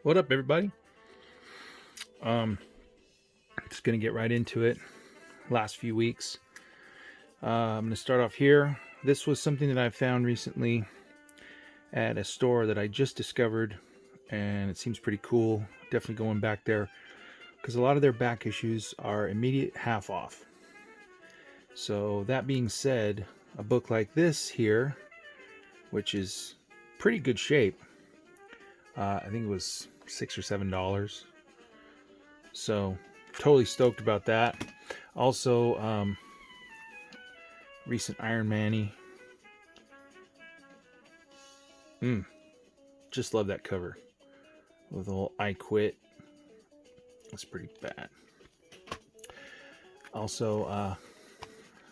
What up, everybody? Just gonna get right into it. Last few weeks, I'm gonna start off here. This was something that I found recently at a store that I just discovered, and it seems pretty cool. Definitely going back there because a lot of their back issues are immediate half off. So that being said, a book like this here, which is pretty good shape, I think it was $6 or $7. So totally stoked about that. Also, recent Iron Man-y. Just love that cover with the whole "I quit." That's pretty bad. Also, I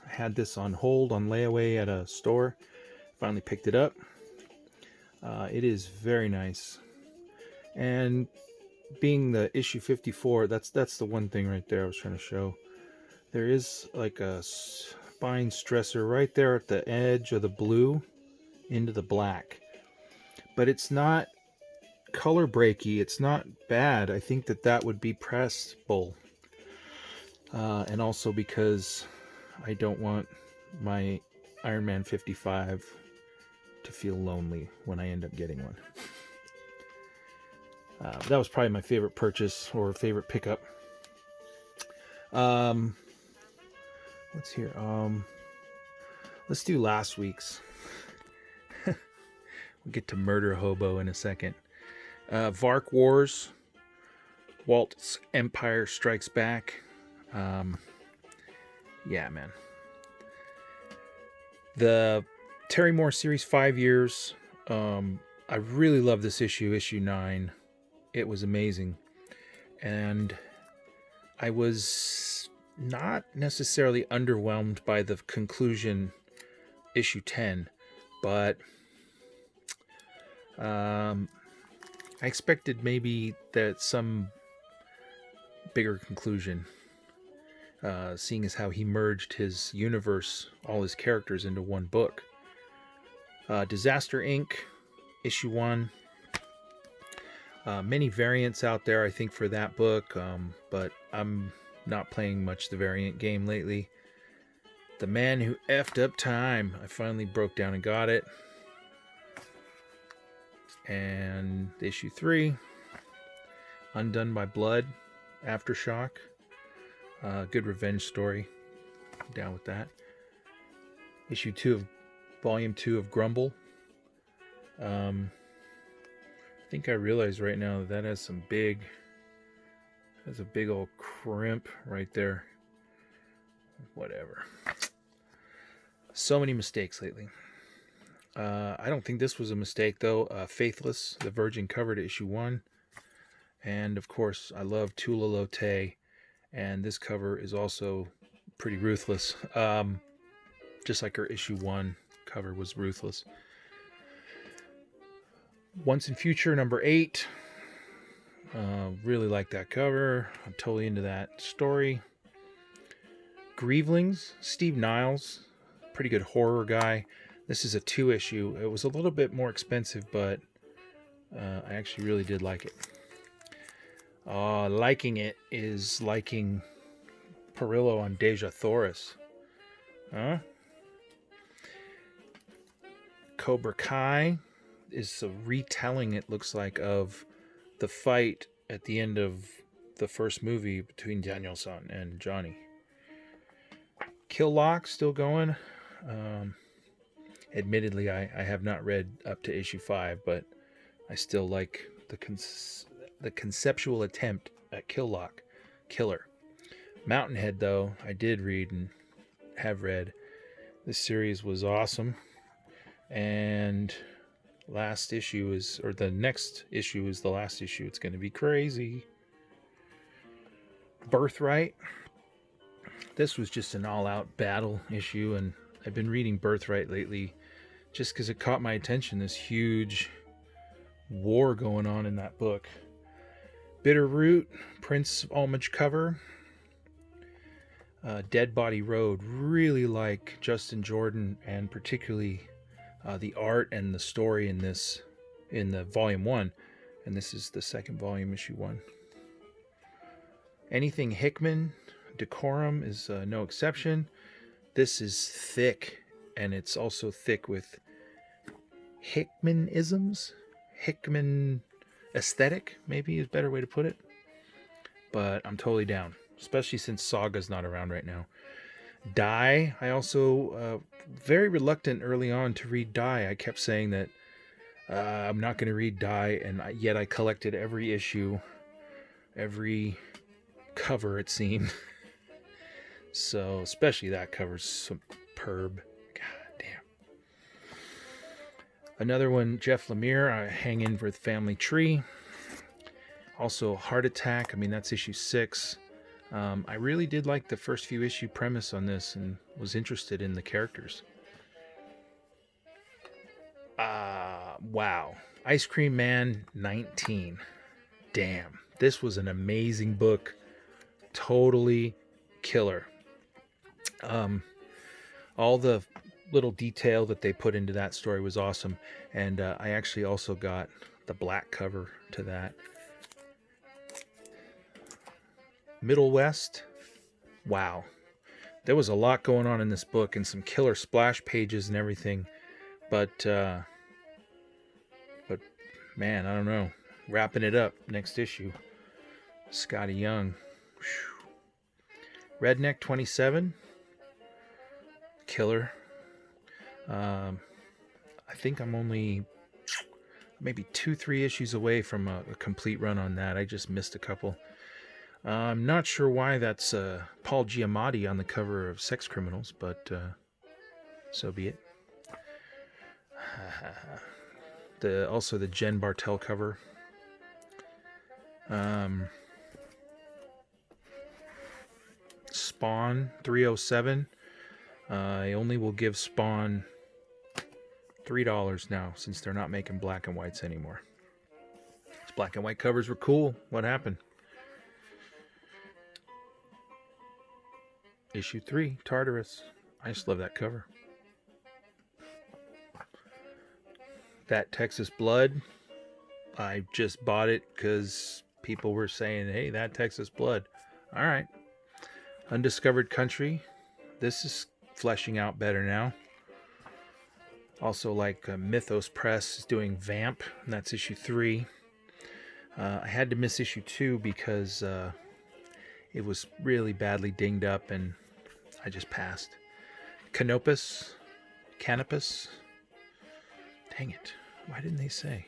had this on hold on layaway at a store. Finally picked it up. It is very nice, and being the issue 54, that's the one thing right there I was trying to show. There is like a spine stressor right there at the edge of the blue into the black, but it's not color breaky. It's not bad. I think that would be pressable, and also because I don't want my Iron Man 55 to feel lonely when I end up getting one. That was probably my favorite purchase or favorite pickup. What's here? Let's do last week's. We'll get to Murder Hobo in a second. Vark Wars, Walt's Empire Strikes Back. Yeah, man. The Terry Moore series, 5 years. I really love this issue 9. It was amazing. And I was not necessarily underwhelmed by the conclusion, issue 10, but I expected maybe that some bigger conclusion, seeing as how he merged his universe, all his characters, into one book. Disaster Inc., issue 1. Many variants out there, I think, for that book, but I'm not playing much the variant game lately. The Man Who Effed Up Time. I finally broke down and got it. And issue 3, Undone by Blood, Aftershock. Good revenge story. I'm down with that. Issue 2 of Volume 2 of Grumble. I think I realize right now that has a big old crimp right there. Whatever. So many mistakes lately. I don't think this was a mistake, though. Faithless, the Virgin cover to issue 1. And, of course, I love Tula Lotte, and this cover is also pretty ruthless. Just like her issue 1 cover was ruthless. Once in Future, number 8. Really like that cover. I'm totally into that story. Grievelings, Steve Niles, pretty good horror guy. This is a 2-issue. It was a little bit more expensive, but I actually really did like it. Liking it is liking Perillo on Deja Thoris. Huh? Cobra Kai is a retelling, it looks like, of the fight at the end of the first movie between Daniel-san and Johnny. Kill Lock still going. Admittedly, I have not read up to issue 5, but I still like the conceptual attempt at Kill Lock. Killer. Mountainhead, though, I did read and have read. This series was awesome. And last issue is, or the next issue is the last issue. It's going to be crazy. Birthright. This was just an all-out battle issue, and I've been reading Birthright lately just because it caught my attention. This huge war going on in that book. Bitter Root, Prince of Homage cover. Dead Body Road. Really like Justin Jordan, and particularly the art and the story in this in the volume 1, and this is the second volume, issue 1. Anything Hickman, Decorum is no exception. This is thick, and it's also thick with Hickmanisms. Hickman aesthetic, maybe is a better way to put it. But I'm totally down, especially since Saga's not around right now. Die, I also very reluctant early on to read Die. I kept saying that I'm not going to read Die, and yet I collected every issue, every cover, it seemed. So, especially that cover's superb. God damn. Another one, Jeff Lemire, I hang in with Family Tree. Also, Heart Attack, I mean, that's issue 6. I really did like the first few issue premise on this and was interested in the characters. Wow. Ice Cream Man 19. Damn. This was an amazing book. Totally killer. All the little detail that they put into that story was awesome. And I actually also got the black cover to that. Middle West. Wow. There was a lot going on in this book and some killer splash pages and everything. But man, I don't know. Wrapping it up next issue. Scotty Young. Whew. Redneck 27. Killer. I think I'm only maybe 2-3 issues away from a complete run on that. I just missed a couple. I'm not sure why that's Paul Giamatti on the cover of Sex Criminals, but so be it. Also the Jen Bartel cover. Spawn 307. I only will give Spawn $3 now, since they're not making black and whites anymore. These black and white covers were cool. What happened? Issue 3, Tartarus. I just love that cover. That Texas Blood, I just bought it because people were saying, hey, that Texas Blood. All right. Undiscovered Country. This is fleshing out better now. Also, like Mythos Press is doing Vamp, and that's issue 3. I had to miss issue 2 because it was really badly dinged up, and I just passed. Canopus. Dang it. Why didn't they say?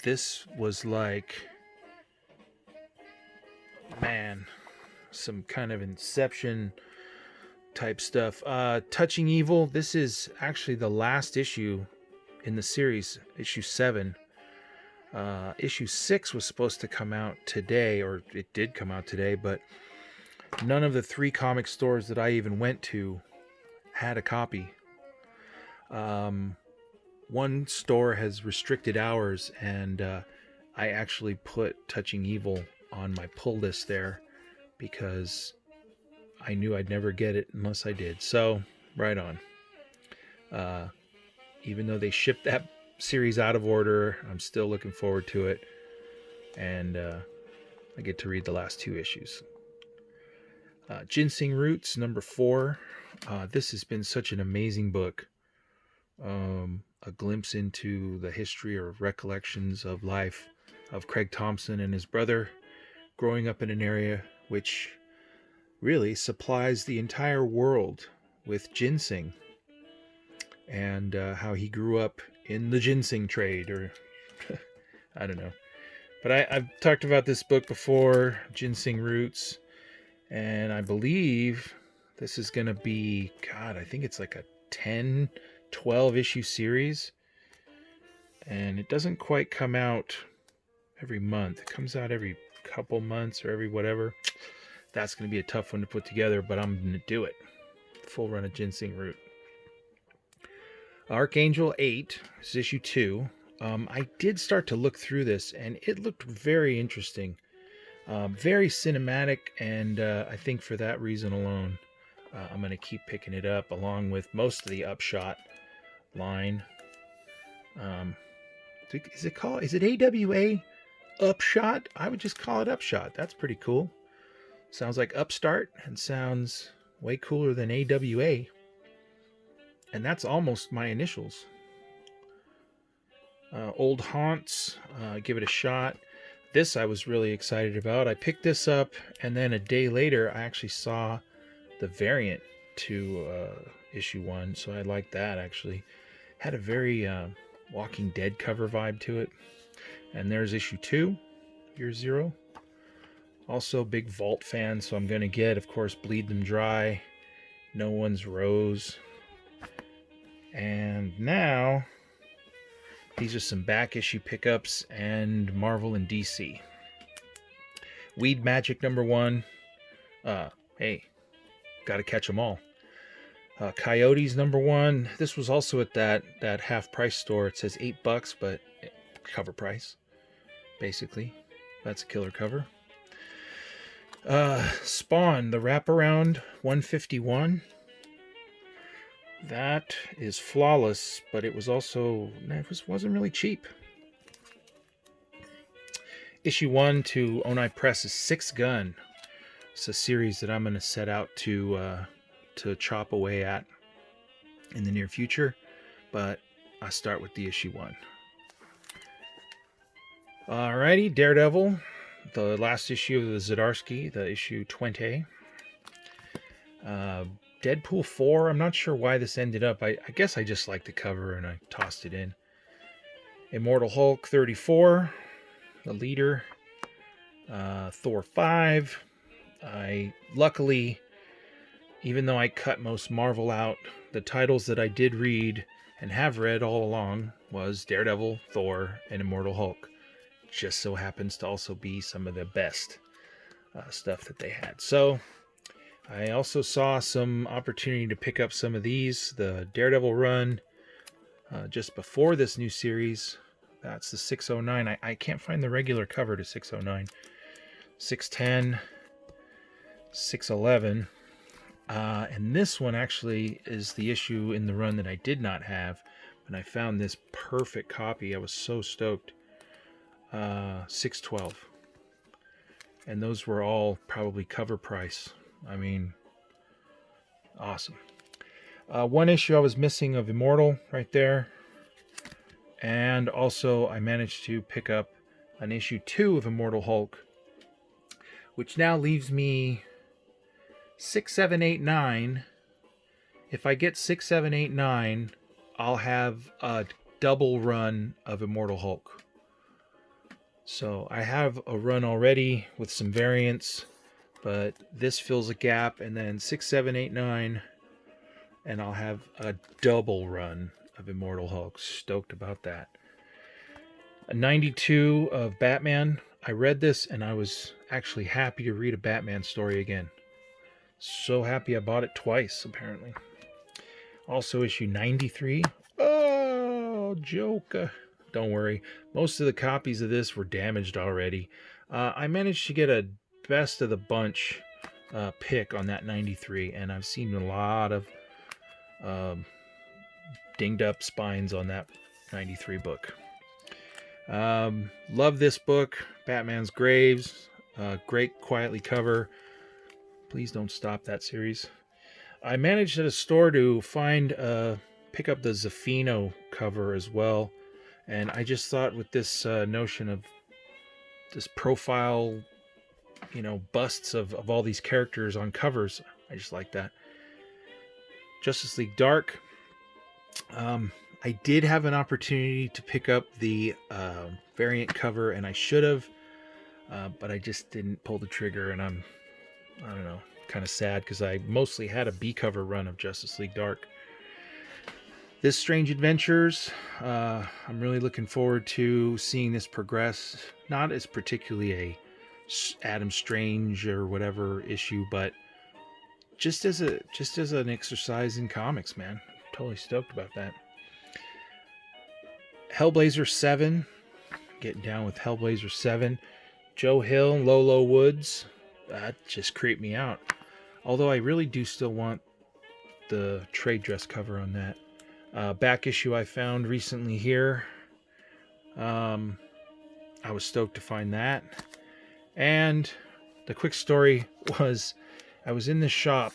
This was like, man, some kind of Inception type stuff. Touching Evil. This is actually the last issue in the series, issue 7. Issue 6 was supposed to come out today, or it did come out today, but none of the 3 comic stores that I even went to had a copy. One store has restricted hours, and I actually put Touching Evil on my pull list there because I knew I'd never get it unless I did. So, right on. Even though they shipped that series out of order, I'm still looking forward to it. And I get to read the last 2 issues. Ginseng Roots, number 4. This has been such an amazing book. A glimpse into the history or recollections of life of Craig Thompson and his brother growing up in an area which really supplies the entire world with ginseng, and how he grew up in the ginseng trade, or I don't know. But I've talked about this book before, Ginseng Roots, and I believe this is going to be, God, I think it's like a 10-12 issue series, and it doesn't quite come out every month. It comes out every couple months or every whatever. That's going to be a tough one to put together, but I'm going to do it. Full run of Ginseng Root. Archangel 8 is issue 2. I did start to look through this, and it looked very interesting. Very cinematic, and I think for that reason alone, I'm going to keep picking it up along with most of the Upshot line. Is it AWA Upshot? I would just call it Upshot. That's pretty cool. Sounds like Upstart and sounds way cooler than AWA. And that's almost my initials. Old Haunts, give it a shot. This I was really excited about. I picked this up, and then a day later I actually saw the variant to issue 1, so I liked that actually. Had a very Walking Dead cover vibe to it. And there's issue 2, Year Zero. Also big Vault fan, so I'm going to get, of course, Bleed Them Dry, No One's Rose. And now, these are some back issue pickups and Marvel and DC. Weed Magic #1. Hey, gotta catch them all. Coyotes #1. This was also at that half price store. It says $8, but cover price, basically. That's a killer cover. Spawn, the wraparound 151. That is flawless, but it was also wasn't really cheap. Issue 1 to Onai Press's Six Gun. It's a series that I'm going to set out to chop away at in the near future, but I start with the issue 1. Alrighty, Daredevil, the last issue of the Zdarsky, the issue 20. Deadpool 4, I'm not sure why this ended up. I guess I just liked the cover and I tossed it in. Immortal Hulk 34, the leader. Thor 5. Luckily, even though I cut most Marvel out, the titles that I did read and have read all along was Daredevil, Thor, and Immortal Hulk. Just so happens to also be some of the best stuff that they had. So I also saw some opportunity to pick up some of these. The Daredevil run just before this new series. That's the 609. I can't find the regular cover to 609. 610. 611. And this one actually is the issue in the run that I did not have. And I found this perfect copy. I was so stoked. 612. And those were all probably cover price. I mean, awesome. One issue I was missing of Immortal right there. And also I managed to pick up an issue 2 of Immortal Hulk, which now leaves me 6, 7, 8, 9. If I get 6, 7, 8, 9, I'll have a double run of Immortal Hulk. So I have a run already with some variants, but this fills a gap, and then 6, 7, 8, 9, and I'll have a double run of Immortal Hulk. Stoked about that. A 92 of Batman. I read this and I was actually happy to read a Batman story again. So happy I bought it twice, apparently. Also issue 93. Oh, Joker. Don't worry. Most of the copies of this were damaged already. I managed to get a best of the bunch pick on that 93, and I've seen a lot of dinged up spines on that 93 book. Love this book. Batman's Graves. Great quietly cover. Please don't stop that series. I managed at a store to pick up the Zafino cover as well. And I just thought with this notion of this profile, busts of all these characters on covers, I just like that. Justice League Dark. I did have an opportunity to pick up the variant cover, and I should have, but I just didn't pull the trigger, and I don't know, kind of sad because I mostly had a B cover run of Justice League Dark. This Strange Adventures, I'm really looking forward to seeing this progress. Not as particularly a Adam Strange or whatever issue, but just as an exercise in comics, man. Totally stoked about that. Hellblazer 7, getting down with Hellblazer 7. Joe Hill, Lolo Woods, that just creeped me out. Although I really do still want the trade dress cover on that. Back issue I found recently here. I was stoked to find that. And the quick story was I was in this shop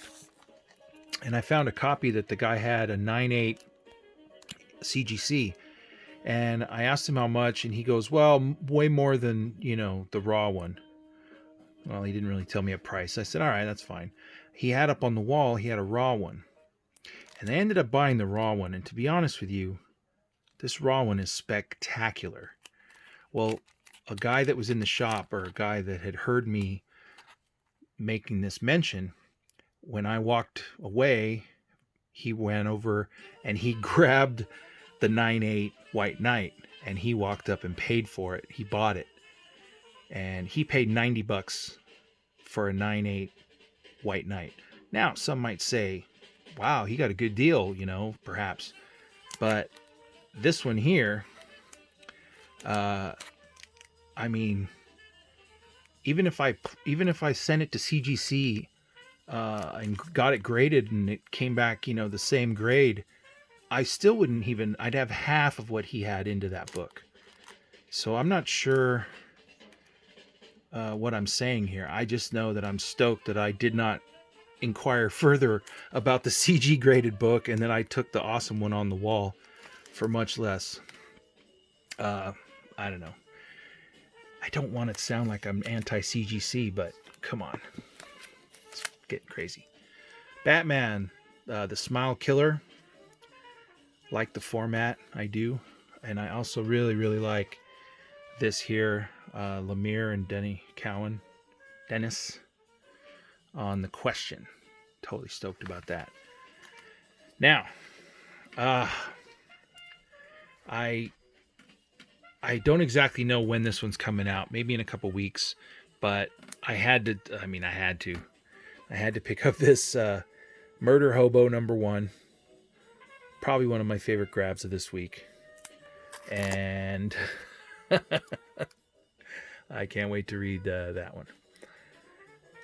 and I found a copy that the guy had, a 9.8 CGC. And I asked him how much, and he goes, well, way more than, the raw one. Well, he didn't really tell me a price. I said, all right, that's fine. He had up on the wall, he had a raw one. And I ended up buying the raw one. And to be honest with you, this raw one is spectacular. Well, a guy that was in the shop, or a guy that had heard me making this mention, when I walked away, he went over and he grabbed the 9.8 White Knight and he walked up and paid for it. He bought it. And he paid $90 for a 9.8 White Knight. Now, some might say, wow, he got a good deal, perhaps. But this one here, I mean, even if I sent it to CGC and got it graded and it came back, the same grade, I still wouldn't even, I'd have half of what he had into that book. So I'm not sure what I'm saying here. I just know that I'm stoked that I did not inquire further about the CG graded book, and then I took the awesome one on the wall for much less. I don't know. I don't want it to sound like I'm anti-CGC, but come on. It's getting crazy. Batman, the Smile Killer. Like the format, I do. And I also really, really like this here, Lemire and Dennis on The Question. Totally stoked about that. Now, I don't exactly know when this one's coming out. Maybe in a couple weeks, but I had to pick up this Murder Hobo #1. Probably one of my favorite grabs of this week. And I can't wait to read that one.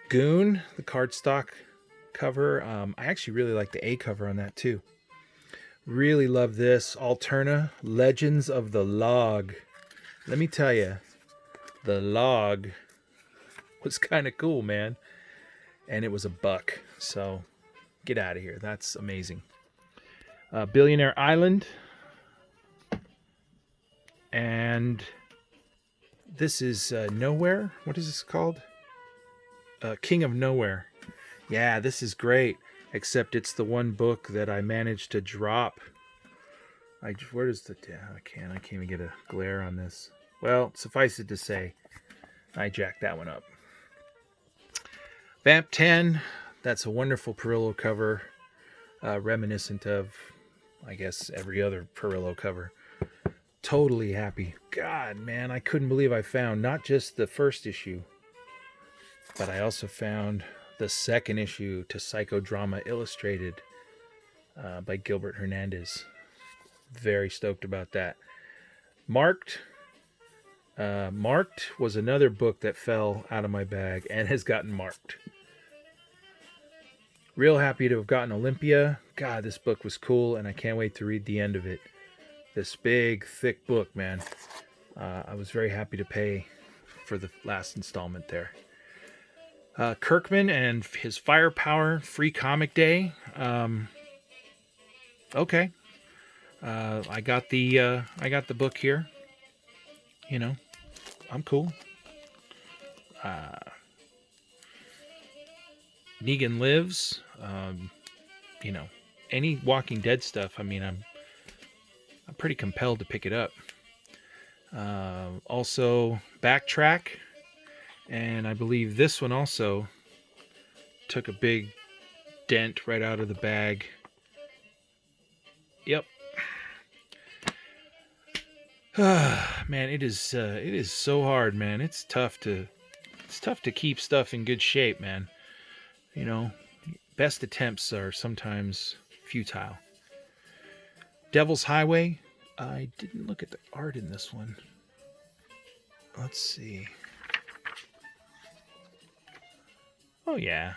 Goon, the cardstock cover. I actually really like the A cover on that too. Really love this. Alterna, Legends of the Log. Let me tell you, the log was kind of cool, man. And it was $1. So get out of here. That's amazing. Billionaire Island. And this is Nowhere. What is this called? King of Nowhere. Yeah, this is great. Except it's the one book that I managed to drop. Where does the... I can't even get a glare on this. Well, suffice it to say, I jacked that one up. Vamp 10. That's a wonderful Perillo cover. Reminiscent of, I guess, every other Perillo cover. Totally happy. God, man, I couldn't believe I found not just the first issue, but I also found the second issue to Psychodrama Illustrated by Gilbert Hernandez. Very stoked about that. Marked was another book that fell out of my bag and has gotten marked. Real happy to have gotten Olympia. God, this book was cool, and I can't wait to read the end of it. This big, thick book, man. I was very happy to pay for the last installment there. Kirkman and his Firepower Free Comic Day. Okay. I got the book here. You know, I'm cool. Negan Lives. Any Walking Dead stuff. I mean, I'm pretty compelled to pick it up. Also, Backtrack. And I believe this one also took a big dent right out of the bag. Yep. Man, it is so hard, man. It's tough to keep stuff in good shape, man. You know, best attempts are sometimes futile. Devil's Highway. I didn't look at the art in this one. Let's see. Oh yeah,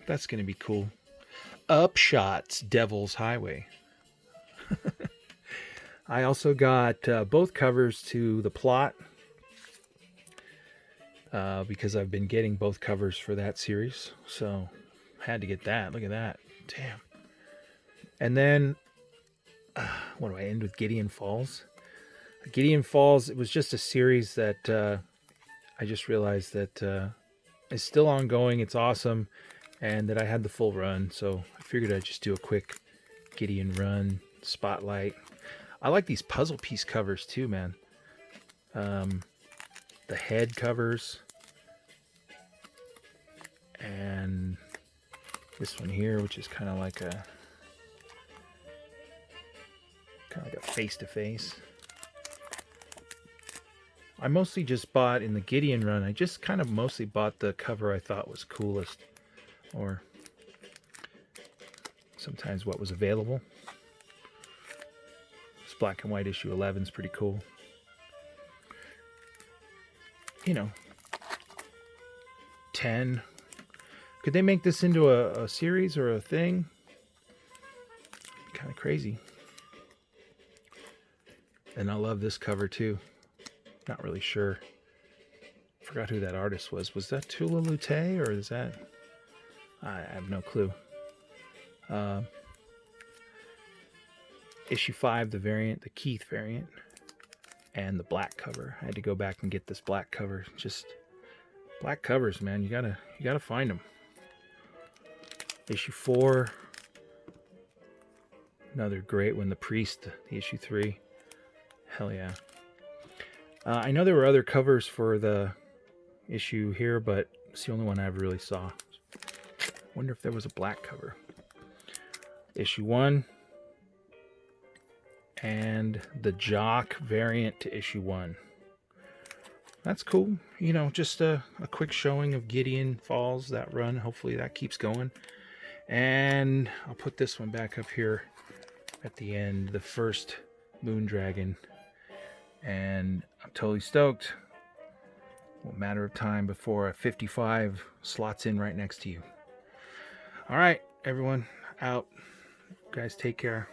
that's gonna be cool. Upshot's Devil's Highway. I also got both covers to the plot because I've been getting both covers for that series. So had to get that. Look at that. Damn. And then, what do I end with? Gideon Falls. Gideon Falls, it was just a series that I just realized that is still ongoing. It's awesome. And that I had the full run. So I figured I'd just do a quick Gideon run spotlight. I like these puzzle piece covers too, man. The head covers. And this one here, which is kind of like a face-to-face. I mostly just bought in the Gideon run. I just kind of mostly bought the cover I thought was coolest, or sometimes what was available. This black and white issue 11 is pretty cool. You know, 10. Could they make this into a series or a thing? Kind of crazy. And I love this cover too. Not really sure. Forgot who that artist was. Was that Tula Lute or is that? I have no clue. Issue 5, the variant, the Keith variant, and the black cover. I had to go back and get this black cover. Just black covers, man. You gotta find them. Issue 4. Another great one. The Priest, the issue 3. Hell yeah. I know there were other covers for the issue here, but it's the only one I ever really saw. Wonder if there was a black cover. Issue 1. And the Jock variant to issue 1. That's cool. You know, just a quick showing of Gideon Falls, that run. Hopefully that keeps going. And I'll put this one back up here at the end, the first Moon Dragon. And I'm totally stoked. A matter of time before a 55 slots in right next to you. All right, everyone, out. You guys, take care.